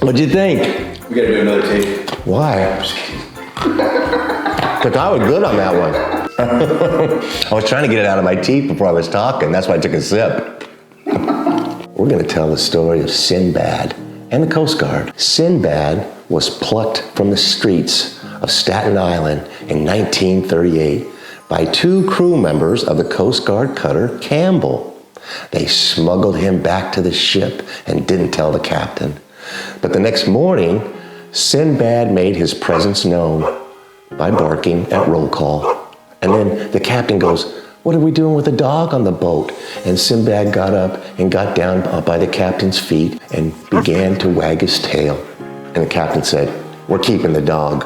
What'd you think? We gotta do another take. Why? I'm just kidding. Because I was good on that one. I was trying to get it out of my teeth before I was talking. That's why I took a sip. We're going to tell the story of Sinbad and the Coast Guard. Sinbad was plucked from the streets of Staten Island in 1938 by 2 crew members of the Coast Guard cutter Campbell. They smuggled him back to the ship and didn't tell the captain. But the next morning, Sinbad made his presence known by barking at roll call. And then the captain goes, "What are we doing with the dog on the boat?" And Sinbad got up and got down by the captain's feet and began to wag his tail. And the captain said, "We're keeping the dog."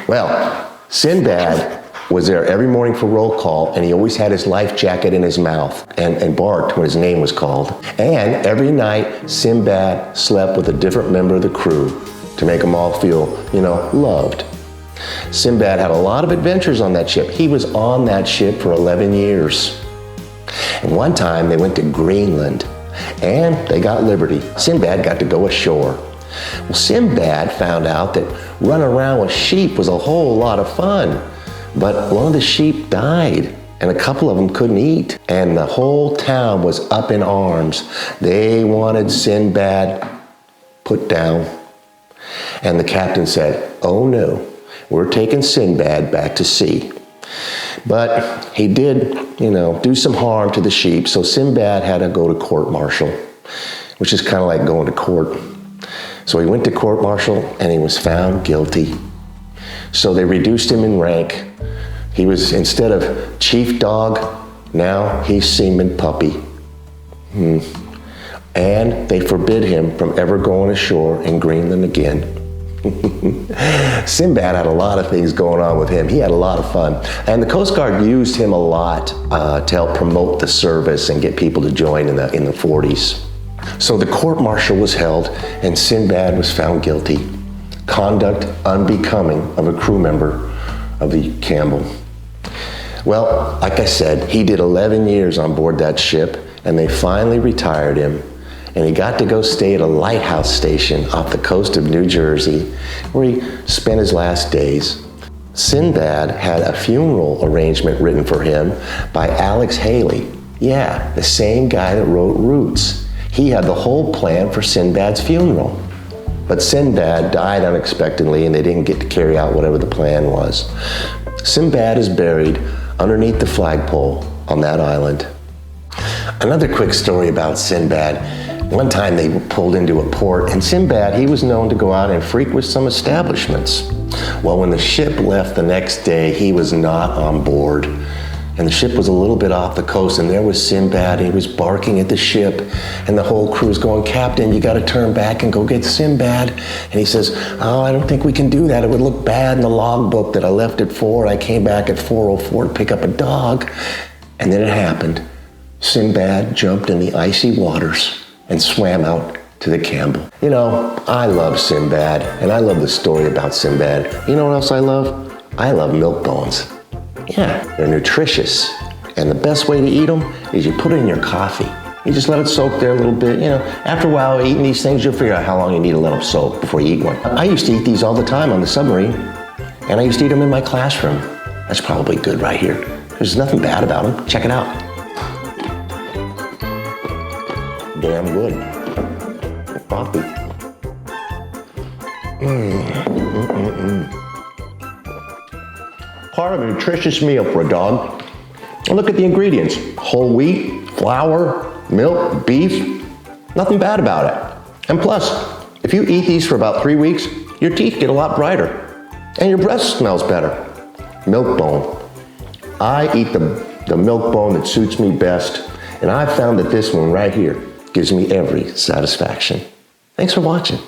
Well, Sinbad was there every morning for roll call, and he always had his life jacket in his mouth and barked when his name was called. And every night, Sinbad slept with a different member of the crew to make them all feel, loved. Sinbad had a lot of adventures on that ship. He was on that ship for 11 years. And one time they went to Greenland and they got liberty. Sinbad got to go ashore. Well, Sinbad found out that running around with sheep was a whole lot of fun. But one of the sheep died and a couple of them couldn't eat. And the whole town was up in arms. They wanted Sinbad put down. And the captain said, "Oh no, we're taking Sinbad back to sea." But he did, do some harm to the sheep. So Sinbad had to go to court-martial, which is kind of like going to court. So he went to court-martial and he was found guilty. So they reduced him in rank. He was, instead of chief dog, now he's seaman puppy. And they forbid him from ever going ashore in Greenland again. Sinbad had a lot of things going on with him. He had a lot of fun. And the Coast Guard used him a lot to help promote the service and get people to join in the 40s. So the court-martial was held and Sinbad was found guilty. Conduct unbecoming of a crew member of the Campbell. Well, like I said, he did 11 years on board that ship and they finally retired him. And he got to go stay at a lighthouse station off the coast of New Jersey, where he spent his last days. Sinbad had a funeral arrangement written for him by Alex Haley. Yeah, the same guy that wrote Roots. He had the whole plan for Sinbad's funeral. But Sinbad died unexpectedly and they didn't get to carry out whatever the plan was. Sinbad is buried underneath the flagpole on that island. Another quick story about Sinbad. One time they pulled into a port and Sinbad, he was known to go out and freak with some establishments. Well, when the ship left the next day, he was not on board. And the ship was a little bit off the coast and there was Sinbad. He was barking at the ship and the whole crew was going, "Captain, you gotta turn back and go get Sinbad." And he says, "Oh, I don't think we can do that. It would look bad in the logbook that I left at 4 and I came back at 4:04 to pick up a dog." And then it happened. Sinbad jumped in the icy waters and swam out to the Campbell. I love Sinbad, and I love the story about Sinbad. You know what else I love? I love milk bones. Yeah, they're nutritious, and the best way to eat them is you put it in your coffee. You just let it soak there a little bit. After a while eating these things, you'll figure out how long you need to let them soak before you eat one. I used to eat these all the time on the submarine, and I used to eat them in my classroom. That's probably good right here. There's nothing bad about them. Check it out. Damn good. Coffee. Part of a nutritious meal for a dog. And look at the ingredients. Whole wheat, flour, milk, beef. Nothing bad about it. And plus, if you eat these for about 3 weeks, your teeth get a lot brighter. And your breath smells better. Milk bone. I eat the milk bone that suits me best. And I found that this one right here gives me every satisfaction. Thanks for watching.